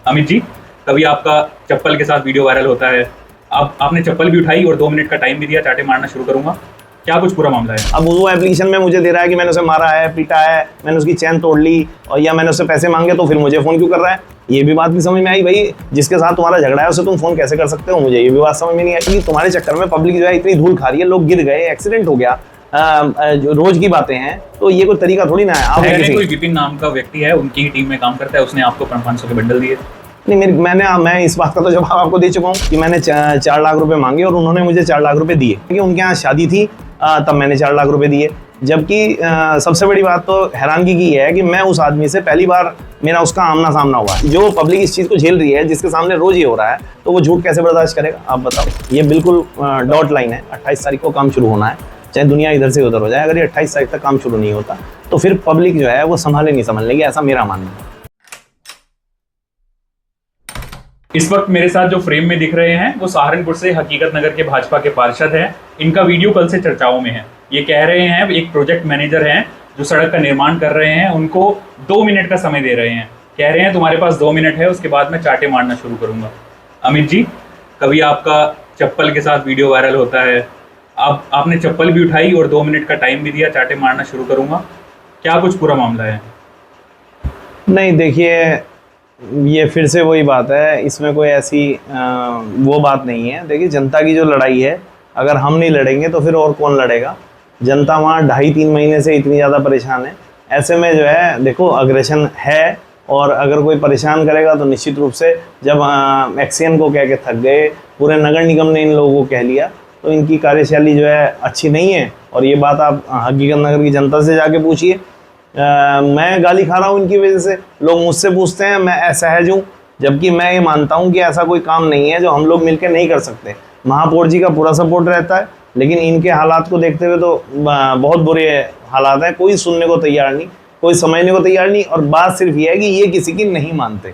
अमित जी, कभी आपका चप्पल के साथ वीडियो वायरल होता है। अब आपने चप्पल भी उठाई और 2 मिनट का टाइम भी दिया, चाटे मारना शुरू करूंगा। क्या कुछ पूरा मामला है? अब वो एप्लीकेशन में मुझे दे रहा है कि मैंने उसे मारा है, पीटा है, मैंने उसकी चैन तोड़ ली और या मैंने उससे पैसे मांगे, तो फिर मुझे फ़ोन क्यों कर रहा है? ये भी बात नहीं समझ में आई भाई। जिसके साथ तुम्हारा झगड़ा है उसे तुम फ़ोन कैसे कर सकते हो? मुझे ये भी बात समझ में नहीं आई कि तुम्हारे चक्कर में पब्लिक जो है इतनी धूल खा रही है, लोग गिर गए, एक्सीडेंट हो गया, जो रोज की बातें हैं, तो ये कोई तरीका थोड़ी ना है। आप कोई विपिन नाम का व्यक्ति है, उनकी ही टीम में काम करता है, उसने आपको 500 के बंडल दिए। नहीं, मैं इस बात का तो जवाब आपको दे चुका हूँ कि मैंने 4 लाख रुपए मांगे और उन्होंने मुझे 4 लाख रुपए दिए, क्योंकि उनके यहाँ शादी थी, तब मैंने 4 लाख रुपए दिए। जबकि सबसे बड़ी बात तो हैरानगी की है कि मैं उस आदमी से पहली बार मेरा उसका आमना सामना हुआ है। जो पब्लिक इस चीज़ को झेल रही है, जिसके सामने रोज ये हो रहा है, तो वो झूठ कैसे बर्दाश्त करेगा? आप बताओ। ये बिल्कुल डॉट लाइन है। 28 तारीख को काम शुरू होना है, चाहे दुनिया इधर से उधर हो जाए। अगर ये 28 तारीख तक काम शुरू नहीं होता तो फिर पब्लिक जो है वो संभाले नहीं समझ लेगी, ऐसा मेरा मानना है। इस वक्त मेरे साथ जो फ्रेम में दिख रहे हैं वो सहारनपुर से हकीकत नगर के भाजपा के पार्षद हैं। इनका वीडियो कल से चर्चाओं में है। ये कह रहे हैं, एक प्रोजेक्ट मैनेजर हैं जो सड़क का निर्माण कर रहे हैं, उनको 2 मिनट का समय दे रहे हैं। कह रहे हैं तुम्हारे पास 2 मिनट है, उसके बाद मैं चाटे मारना शुरू करूंगा। अमित जी, कभी आपका चप्पल के साथ वीडियो वायरल होता है। अब आपने चप्पल भी उठाई और 2 मिनट का टाइम भी दिया, चाटे मारना शुरू करूंगा। क्या कुछ पूरा मामला है? नहीं, देखिए, ये फिर से वही बात है। इसमें कोई ऐसी वो बात नहीं है। देखिए, जनता की जो लड़ाई है, अगर हम नहीं लड़ेंगे तो फिर और कौन लड़ेगा? जनता वहाँ 2.5-3 महीने से इतनी ज़्यादा परेशान है। ऐसे में जो है, देखो, अग्रेशन है, और अगर कोई परेशान करेगा तो निश्चित रूप से, जब एक्सीएन को कह के थक गए, पूरे नगर निगम ने इन लोगों को कह लिया, तो इनकी कार्यशैली जो है अच्छी नहीं है। और ये बात आप हकीकत नगर की जनता से जाके पूछिए। मैं गाली खा रहा हूँ इनकी वजह से। लोग मुझसे पूछते हैं मैं असहज हूँ, जबकि मैं ये मानता हूँ कि ऐसा कोई काम नहीं है जो हम लोग मिलकर नहीं कर सकते। महापौर जी का पूरा सपोर्ट रहता है, लेकिन इनके हालात को देखते हुए तो बहुत बुरे हालात हैं। कोई सुनने को तैयार नहीं, कोई समझने को तैयार नहीं, और बात सिर्फ ये है कि ये किसी की नहीं मानते।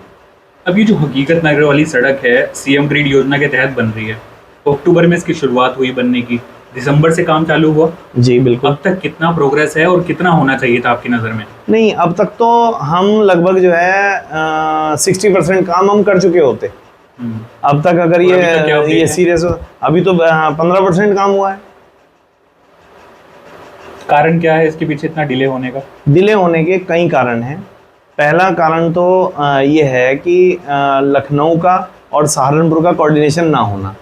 अब ये जो हकीकत नगर वाली सड़क है, सीएम ग्रिड योजना के तहत बन रही है। अक्टूबर में इसकी शुरुआत हुई बनने की, दिसंबर से काम चालू हुआ। जी बिल्कुल। अब तक कितना प्रोग्रेस है और कितना होना चाहिए था आपकी नज़र में? नहीं, अब तक तो हम लगभग जो है 60% काम हम कर चुके होते। अब तक अगर ये सीरियस हो, अभी तो 15% काम हुआ है। कारण क्या है इसके पीछे इतना डिले होने का? डिले होने के कई कारण हैं। पहला कारण तो ये है कि लखनऊ का और सहारनपुर का कोऑर्डिनेशन ना होना,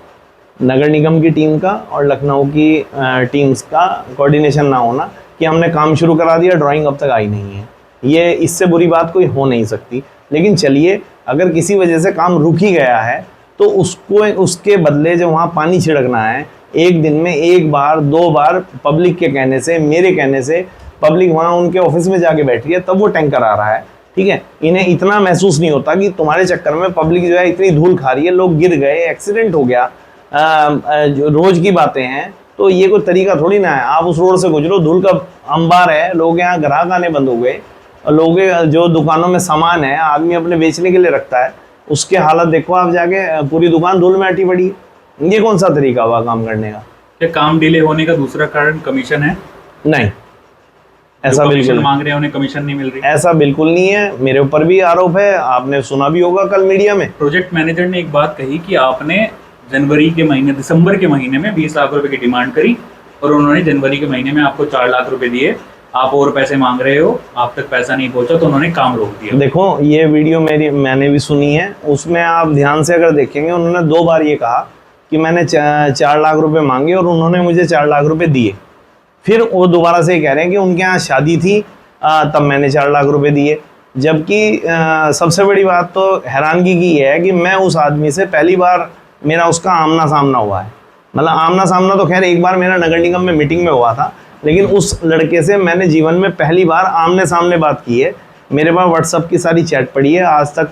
नगर निगम की टीम का और लखनऊ की टीम्स का कोऑर्डिनेशन ना होना, कि हमने काम शुरू करा दिया, ड्राइंग अब तक आई नहीं है। ये इससे बुरी बात कोई हो नहीं सकती। लेकिन चलिए, अगर किसी वजह से काम रुक ही गया है तो उसके बदले जो वहाँ पानी छिड़कना है, एक दिन में 1 बार 2 बार पब्लिक के कहने से, मेरे कहने से, पब्लिक वहाँ उनके ऑफिस में जाके बैठी है, तब वो टैंकर आ रहा है। ठीक है, इन्हें इतना महसूस नहीं होता कि तुम्हारे चक्कर में पब्लिक जो है इतनी धूल खा रही है, लोग गिर गए, एक्सीडेंट हो गया, जो रोज की बातें हैं। तो ये कोई तरीका थोड़ी ना है। आप उस रोड से गुजरो, धूल का अंबार है, लोग यहाँ ग्राहक आने बंद हो गए, और लोग जो दुकानों में सामान है, आदमी अपने बेचने के लिए रखता है, उसके हालत देखो आप जाके, पूरी दुकान धूल में अटी पड़ी है। ये कौन सा तरीका हुआ काम करने का? क्या काम डिले होने का दूसरा कारण कमीशन है? नहीं, ऐसा बिल्कुल मांग रहे हैं, उन्हें कमीशन नहीं मिल रही। ऐसा बिल्कुल नहीं है। मेरे ऊपर भी आरोप है, आपने सुना भी होगा कल मीडिया में। प्रोजेक्ट मैनेजर ने एक बात कही कि आपने दिसंबर के महीने में 20 लाख रुपए की डिमांड करी, और उन्होंने जनवरी के महीने में आपको 4 लाख रुपए दिए। आप और पैसे मांग रहे हो, आप तक पैसा नहीं पहुंचा, तो उन्होंने काम रोक दिया। देखो, ये वीडियो मैंने भी सुनी है। उसमें आप ध्यान से अगर देखेंगे, उन्होंने 2 बार ये कहा कि मैंने 4 लाख रुपए मांगे और उन्होंने मुझे 4 लाख रुपए दिए। फिर वो दोबारा से कह रहे हैं कि उनके यहाँ शादी थी, तब मैंने 4 लाख रुपए दिए। जबकि सबसे बड़ी बात तो हैरानगी की है कि मैं उस आदमी से पहली बार मेरा उसका आमना सामना हुआ है। मतलब आमना सामना तो खैर एक बार मेरा नगर निगम में मीटिंग में हुआ था, लेकिन उस लड़के से मैंने जीवन में पहली बार आमने सामने बात की है। मेरे पास व्हाट्सअप की सारी चैट पड़ी है। आज तक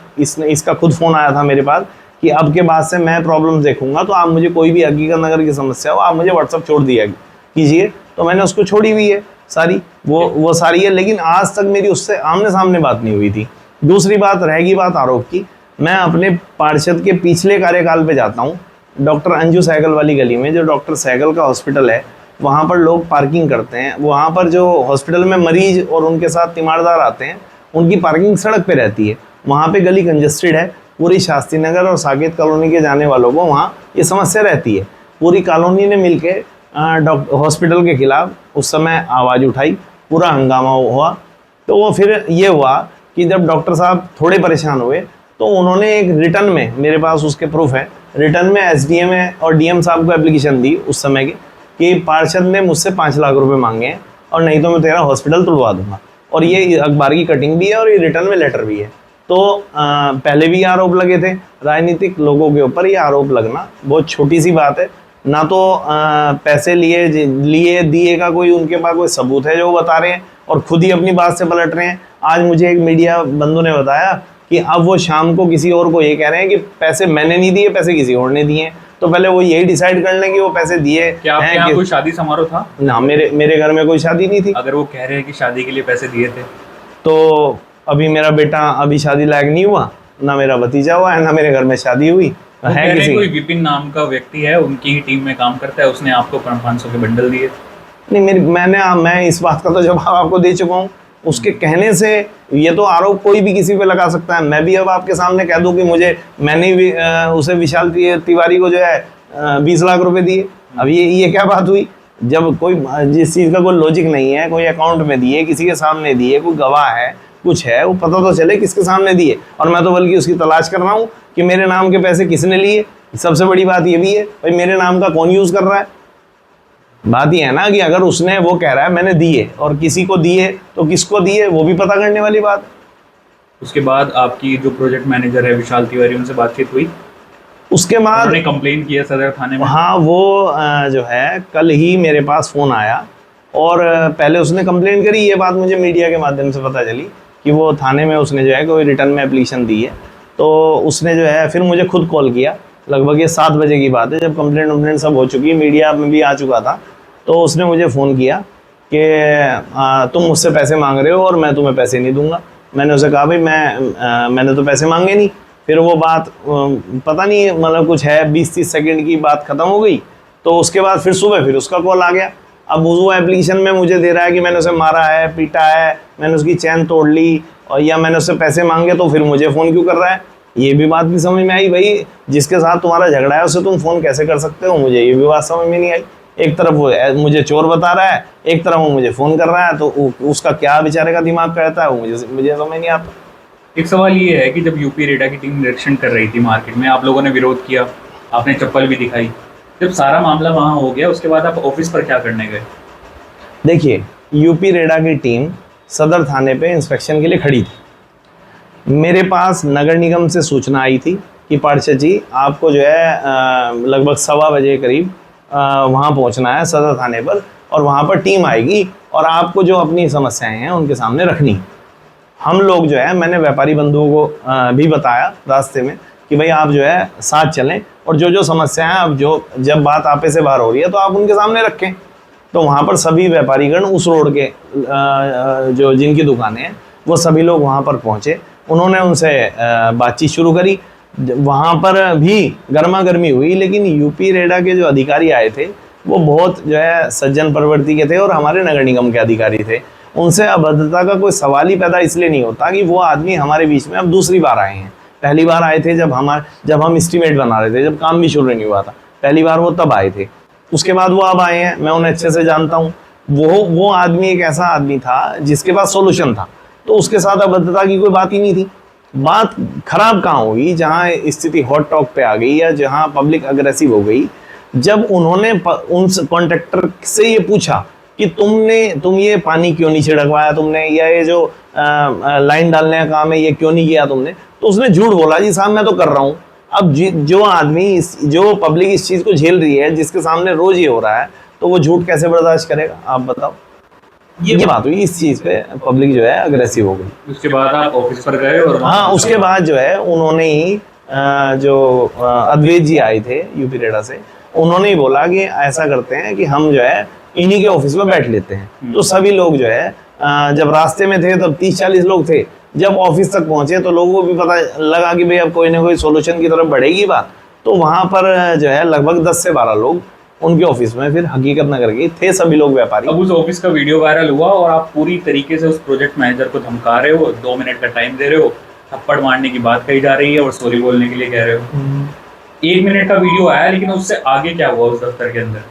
इसका खुद फ़ोन आया था मेरे पास कि अब के बाद से मैं प्रॉब्लम देखूंगा, तो आप मुझे कोई भी हकीकत नगर की समस्या हो, आप मुझे व्हाट्सअप छोड़ दिया कीजिए। तो मैंने उसको छोड़ी हुई है सारी, वो सारी है। लेकिन आज तक मेरी उससे आमने सामने बात नहीं हुई थी। दूसरी बात रहेगी बात आरोप की, मैं अपने पार्षद के पिछले कार्यकाल पे जाता हूँ, डॉक्टर अंजू सहगल वाली गली में, जो डॉक्टर सहगल का हॉस्पिटल है, वहाँ पर लोग पार्किंग करते हैं। वहाँ पर जो हॉस्पिटल में मरीज और उनके साथ तीमारदार आते हैं, उनकी पार्किंग सड़क पे रहती है। वहाँ पे गली कंजेस्टेड है, पूरी शास्त्री नगर और साकेत कॉलोनी के जाने वालों को वहाँ ये समस्या रहती है। पूरी कॉलोनी ने मिलके हॉस्पिटल के खिलाफ उस समय आवाज़ उठाई, पूरा हंगामा हुआ। तो वो फिर ये हुआ कि जब डॉक्टर साहब थोड़े परेशान हुए तो उन्होंने एक रिटर्न में, मेरे पास उसके प्रूफ है, रिटर्न में एसडीएम और डीएम साहब को एप्लीकेशन दी उस समय की कि पार्षद ने मुझसे 5 लाख रुपए मांगे हैं और नहीं तो मैं तेरा हॉस्पिटल तुड़वा दूंगा। और ये अखबार की कटिंग भी है और ये रिटर्न में लेटर भी है। तो पहले भी आरोप लगे थे। राजनीतिक लोगों के ऊपर ये आरोप लगना बहुत छोटी सी बात है। ना तो पैसे लिए दिए का कोई उनके पास कोई सबूत है जो वो बता रहे हैं और खुद ही अपनी बात से पलट रहे हैं। आज मुझे एक मीडिया बंधु ने बताया कि अब वो शाम को किसी और को ये कह रहे हैं कि पैसे मैंने नहीं दिए, पैसे किसी और ने दिए हैं। तो पहले वो यही डिसाइड कर लें कि वो पैसे दिए क्या आपके यहाँ कोई शादी समारोह था? ना, मेरे घर में कोई शादी नहीं थी। अगर वो कह रहे हैं कि शादी के लिए पैसे दिए थे तो अभी मेरा बेटा अभी शादी लायक नहीं हुआ, ना मेरा भतीजा हुआ है, ना मेरे घर में शादी हुई है। किसी कोई विपिन नाम का व्यक्ति है, उनकी ही टीम में काम करता है, उसने आपको 500 के बंडल दिए? नहीं, मैं इस बात का तो जवाब आपको दे चुका हूँ। उसके कहने से ये तो आरोप कोई भी किसी पे लगा सकता है। मैं भी अब आपके सामने कह दूं कि मैंने भी उसे विशाल तिवारी को जो है 20 लाख रुपए दिए। अब ये क्या बात हुई? जब कोई जिस चीज़ का कोई लॉजिक नहीं है, कोई अकाउंट में दिए, किसी के सामने दिए, कोई गवाह है, कुछ है, वो पता तो चले किसके सामने दिए। और मैं तो बल्कि उसकी तलाश कर रहा हूँ कि मेरे नाम के पैसे किसने लिए। सबसे बड़ी बात ये भी है भाई मेरे नाम का कौन यूज़ कर रहा है। बात ये है ना कि अगर उसने वो कह रहा है मैंने दिए और किसी को दिए तो किसको दिए वो भी पता करने वाली बात। उसके बाद आपकी जो प्रोजेक्ट मैनेजर है विशाल तिवारी, उनसे बातचीत हुई? उसके बाद उन्होंने कंप्लेन किया सदर थाने में? हाँ, वो जो है कल ही मेरे पास फ़ोन आया और पहले उसने कंप्लेन करी। ये बात मुझे मीडिया के माध्यम से पता चली कि वो थाने में उसने जो है कोई रिटर्न में एप्लीकेशन दी है। तो उसने जो है फिर मुझे खुद कॉल किया, लगभग ये 7 बजे की बात है, जब कंप्लेंट सब हो चुकी, मीडिया में भी आ चुका था। तो उसने मुझे फ़ोन किया कि तुम मुझसे पैसे मांग रहे हो और मैं तुम्हें पैसे नहीं दूंगा। मैंने उसे कहा भाई मैंने तो पैसे मांगे नहीं। फिर वो बात पता नहीं मतलब कुछ है 20-30 सेकंड की बात ख़त्म हो गई। तो उसके बाद फिर सुबह फिर उसका कॉल आ गया। अब वो एप्लीकेशन में मुझे दे रहा है कि मैंने उसे मारा है, पीटा है, मैंने उसकी चैन तोड़ ली और या मैंने उससे पैसे मांगे, तो फिर मुझे फ़ोन क्यों कर रहा है? ये भी बात नहीं समझ में आई। भाई जिसके साथ तुम्हारा झगड़ा है उसे तुम फ़ोन कैसे कर सकते हो? मुझे ये भी बात समझ में नहीं आई। एक तरफ वो मुझे चोर बता रहा है, एक तरफ वो मुझे फ़ोन कर रहा है, तो उसका क्या बेचारे का दिमाग कहता है वो मुझे समझ नहीं आता। एक सवाल ये है कि जब यूपी रेडा की टीम निरीक्षण कर रही थी मार्केट में, आप लोगों ने विरोध किया, आपने चप्पल भी दिखाई। जब सारा मामला वहाँ हो गया उसके बाद आप ऑफिस पर क्या करने गए? देखिए, यूपी रेडा की टीम सदर थाने पे इंस्पेक्शन के लिए खड़ी थी। मेरे पास नगर निगम से सूचना आई थी कि पार्षद जी आपको जो है लगभग 1:15 बजे करीब वहाँ पहुँचना है सदर थाने पर और वहाँ पर टीम आएगी और आपको जो अपनी समस्याएं हैं उनके सामने रखनी। हम लोग जो है, मैंने व्यापारी बंधुओं को भी बताया रास्ते में कि भाई आप जो है साथ चलें और जो समस्याएं अब जब बात आपे से बाहर हो रही है तो आप उनके सामने रखें। तो वहाँ पर सभी व्यापारीगण उस रोड के जो जिनकी दुकानें हैं वो सभी लोग वहाँ पर पहुँचे। उन्होंने उनसे बातचीत शुरू करी। वहाँ पर भी गर्मा गर्मी हुई, लेकिन यूपी रेडा के जो अधिकारी आए थे वो बहुत जो है सज्जन प्रवृत्ति के थे और हमारे नगर निगम के अधिकारी थे। उनसे अभद्रता का कोई सवाल ही पैदा इसलिए नहीं होता कि वो आदमी हमारे बीच में अब दूसरी बार आए हैं। पहली बार आए थे जब हम एस्टीमेट बना रहे थे, जब काम भी शुरू नहीं हुआ था, पहली बार वो तब आए थे। उसके बाद वो अब आए हैं, मैं उन्हें अच्छे से जानता हूँ। वो आदमी एक ऐसा आदमी था जिसके पास सोल्यूशन था, तो उसके साथ अभद्रता की कोई बात ही नहीं थी। बात खराब कहाँ हुई? जहाँ स्थिति हॉट टॉक पे आ गई या जहाँ पब्लिक अग्रेसिव हो गई, जब उन्होंने उन कॉन्ट्रैक्टर से ये पूछा कि तुम ये पानी क्यों नहीं छिड़कवाया तुमने, या ये जो लाइन डालने का काम है ये क्यों नहीं किया तुमने, तो उसने झूठ बोला जी साहब मैं तो कर रहा हूँ। अब जो आदमी जो पब्लिक इस चीज़ को झेल रही है, जिसके सामने रोज ये हो रहा है, तो वो झूठ कैसे बर्दाश्त करेगा? आप बताओ। ये बात हुई, इस चीज़ पे पब्लिक जो है अग्रेसिव हो गई। उसके बाद आप ऑफिस पर गए? और हाँ, उसके बाद जो है उन्होंने ही जो अद्वैत जी आए थे यूपी रेडा से, उन्होंने ही बोला कि ऐसा करते हैं कि हम जो है इन्हीं के ऑफिस में बैठ लेते हैं। तो सभी लोग जो है जब रास्ते में थे तब 30-40 लोग थे। जब ऑफिस तक पहुंचे तो लोगों को भी पता लगा कि भाई अब कोई ना कोई सोल्यूशन की तरफ बढ़ेगी बात। तो वहाँ पर जो है लगभग 10 से 12 लोग उनके ऑफिस में फिर हकीकत नगर के थे, सभी लोग व्यापारी। अब उस ऑफिस का वीडियो वायरल हुआ और आप पूरी तरीके से उस प्रोजेक्ट मैनेजर को धमका रहे हो, 2 मिनट का टाइम दे रहे हो थप्पड़ मारने की बात कही जा रही है और सॉरी बोलने के लिए कह रहे हो। 1 मिनट का वीडियो आया, लेकिन उससे आगे क्या हुआ उस दफ्तर के अंदर?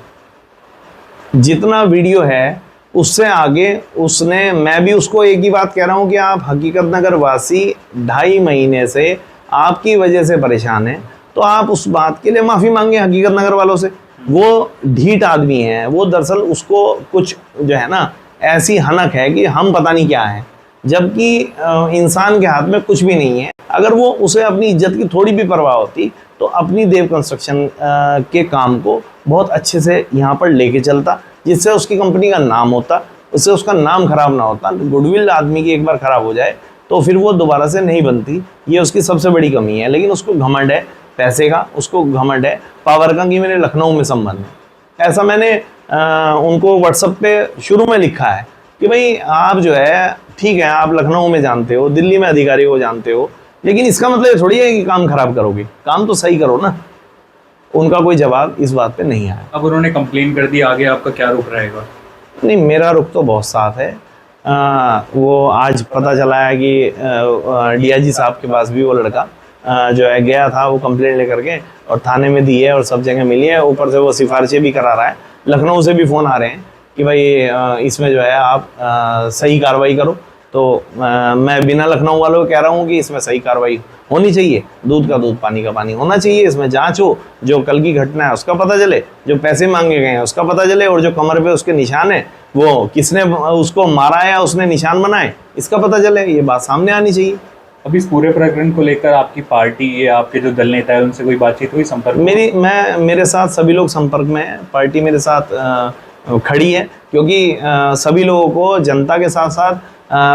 जितना वीडियो है उससे आगे उसने, मैं भी उसको एक ही बात कह रहा हूँ कि आप हकीकत नगर वासी 2.5 महीने से आपकी वजह से परेशान हैं, तो आप उस बात के लिए माफ़ी मांगे हकीकत नगर वालों से। वो ढीठ आदमी है, वो दरअसल उसको कुछ जो है ना ऐसी हनक है कि हम पता नहीं क्या है, जबकि इंसान के हाथ में कुछ भी नहीं है। अगर वो उसे अपनी इज्जत की थोड़ी भी परवाह होती तो अपनी देव कंस्ट्रक्शन के काम को बहुत अच्छे से यहाँ पर लेके चलता, जिससे उसकी कंपनी का नाम होता, उससे उसका नाम खराब ना होता। गुडविल आदमी की एक बार खराब हो जाए तो फिर वो दोबारा से नहीं बनती, ये उसकी सबसे बड़ी कमी है। लेकिन उसको घमंड है पैसे का, उसको घमंड है पावर का कि मेरे लखनऊ में संबंध है। ऐसा मैंने उनको व्हाट्सएप पे शुरू में लिखा है कि भाई आप जो है ठीक है, आप लखनऊ में जानते हो, दिल्ली में अधिकारी को जानते हो, लेकिन इसका मतलब थोड़ी है कि काम खराब करोगे, काम तो सही करो ना। उनका कोई जवाब इस बात पे नहीं आया। अब उन्होंने कंप्लेन कर दी, आगे आपका क्या रुख रहेगा? नहीं, मेरा रुख तो बहुत साफ है। वो आज पता चला है कि डीआईजी साहब के पास भी वो लड़का जो है गया था, वो कंप्लेंट लेकर के और थाने में दी है और सब जगह मिली है। ऊपर से वो सिफारिशें भी करा रहा है, लखनऊ से भी फ़ोन आ रहे हैं कि भाई इसमें जो है आप सही कार्रवाई करो। तो मैं बिना लखनऊ वालों को कह रहा हूँ कि इसमें सही कार्रवाई होनी चाहिए, दूध का दूध पानी का पानी होना चाहिए। इसमें जांच हो, जो कल की घटना है उसका पता चले, जो पैसे मांगे गए हैं उसका पता चले, और जो कमर पे उसके निशान है वो किसने उसको मारा या उसने निशान बनाए इसका पता चले। ये बात सामने आनी चाहिए। अब इस पूरे प्रकरण को लेकर आपकी पार्टी या आपके जो दल नेता है उनसे कोई बातचीत हुई, संपर्क? मेरे साथ सभी लोग संपर्क में हैं, पार्टी मेरे साथ खड़ी है, क्योंकि सभी लोगों को, जनता के साथ साथ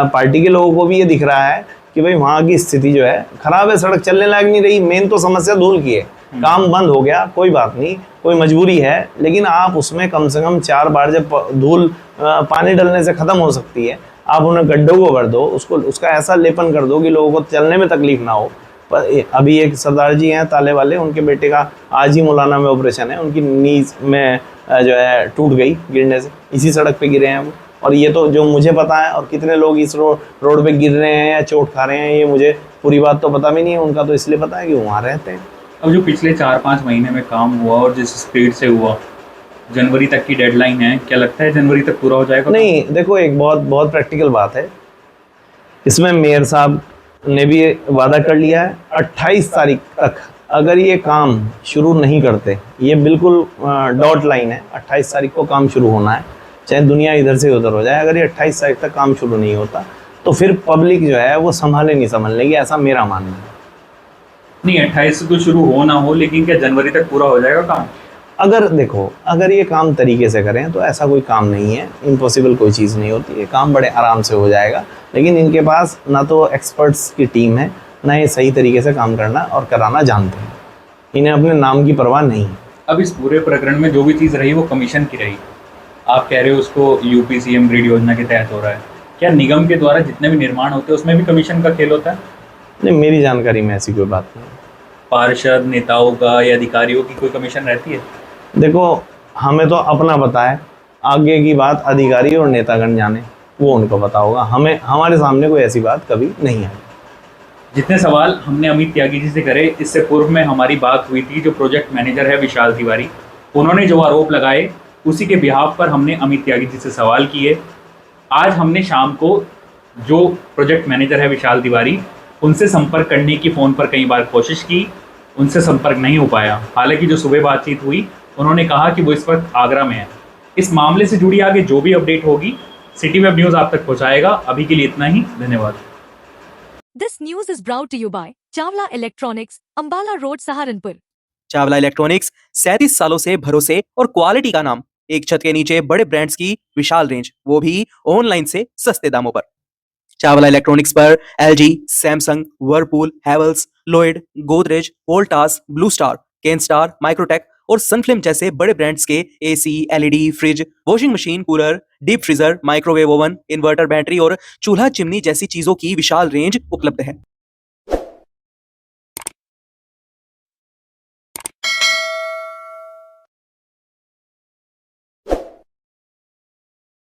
पार्टी के लोगों को भी ये दिख रहा है कि भाई वहाँ की स्थिति जो है खराब है, सड़क चलने लायक नहीं रही। मेन तो समस्या धूल की है, काम बंद हो गया, कोई बात नहीं, कोई मजबूरी है, लेकिन आप उसमें कम से कम 4 बार जब धूल पानी डलने से ख़त्म हो सकती है, आप उन्हें गड्ढों को भर दो, उसका ऐसा लेपन कर दो कि लोगों को चलने में तकलीफ ना हो। पर अभी एक सरदार जी हैं ताले वाले, उनके बेटे का आज ही मौलाना में ऑपरेशन है, उनकी नीज में जो है टूट गई गिरने से, इसी सड़क पे गिरे हैं वो। और ये तो जो मुझे पता है, और कितने लोग इस रोड पे गिर रहे हैं या चोट खा रहे हैं, ये मुझे पूरी बात तो पता भी नहीं है। उनका तो इसलिए पता है कि वहाँ रहते हैं। अब जो पिछले 4-5 महीने में काम हुआ और जिस स्पीड से हुआ, जनवरी तक की डेडलाइन है, क्या लगता है जनवरी तक पूरा हो जाएगा? नहीं, देखो एक बहुत प्रैक्टिकल बात है, इसमें मेयर साहब ने भी वादा कर लिया है 28 तारीख तक अगर ये काम शुरू नहीं करते, ये बिल्कुल डॉट लाइन है, 28 तारीख को काम शुरू होना है, चाहे दुनिया इधर से उधर हो जाए। अगर ये 28 तारीख तक काम शुरू नहीं होता तो फिर पब्लिक जो है वो संभाल लेगी, ऐसा मेरा मानना है। नहीं, 28 से तो शुरू हो ना हो, लेकिन क्या जनवरी तक पूरा हो जाएगा काम? अगर देखो, अगर ये काम तरीके से करें तो ऐसा कोई काम नहीं है, इम्पॉसिबल कोई चीज़ नहीं होती, ये काम बड़े आराम से हो जाएगा। लेकिन इनके पास ना तो एक्सपर्ट्स की टीम है, ना ये सही तरीके से काम करना और कराना जानते हैं, इन्हें अपने नाम की परवाह नहीं है। अब इस पूरे प्रकरण में जो भी चीज़ रही वो कमीशन की रही। आप कह रहे हो उसको यूपी सीएम ग्रिड योजना के तहत हो रहा है, क्या निगम के द्वारा जितने भी निर्माण होते हैं उसमें भी कमीशन का खेल होता है? नहीं, मेरी जानकारी में ऐसी कोई बात नहीं। पार्षद नेताओं का या अधिकारियों की कोई कमीशन रहती है? देखो, हमें तो अपना पता है, आगे की बात अधिकारी और नेतागण जाने, वो उनको पता होगा। हमें, हमारे सामने कोई ऐसी बात कभी नहीं आई। जितने सवाल हमने अमित त्यागी जी से करे, इससे पूर्व में हमारी बात हुई थी जो प्रोजेक्ट मैनेजर है विशाल तिवारी, उन्होंने जो आरोप लगाए उसी के बिहाफ पर हमने अमित त्यागी जी से सवाल किए। आज हमने शाम को जो प्रोजेक्ट मैनेजर है विशाल तिवारी, उनसे संपर्क करने की फ़ोन पर कई बार कोशिश की, उनसे संपर्क नहीं हो पाया। हालांकि जो सुबह बातचीत हुई, उन्होंने कहा कि वो इस वक्त आगरा में है। इस मामले से जुड़ी आगे जो भी अपडेट होगी सिटी वेब न्यूज़ आप तक पहुंचाएगा। अभी के लिए इतना ही, धन्यवाद। This news is brought to you by Chawla electronics, Ambala road, Saharanpur. Chawla electronics 37 सालों से भरोसे और क्वालिटी का नाम, एक छत के नीचे बड़े ब्रांड्स की विशाल रेंज, वो भी ऑनलाइन से सस्ते दामों पर। चावला इलेक्ट्रॉनिक्स पर LG, Samsung, Whirlpool, Havells, Lloyd, Godrej, Voltas, blue star, Kenstar, Microtek और सनफ्लिम जैसे बड़े ब्रांड्स के AC, LED, fridge, washing machine, cooler, deep freezer, microwave oven, inverter, battery और चूल्हा चिमनी जैसी चीजों की विशाल रेंज उपलब्ध है।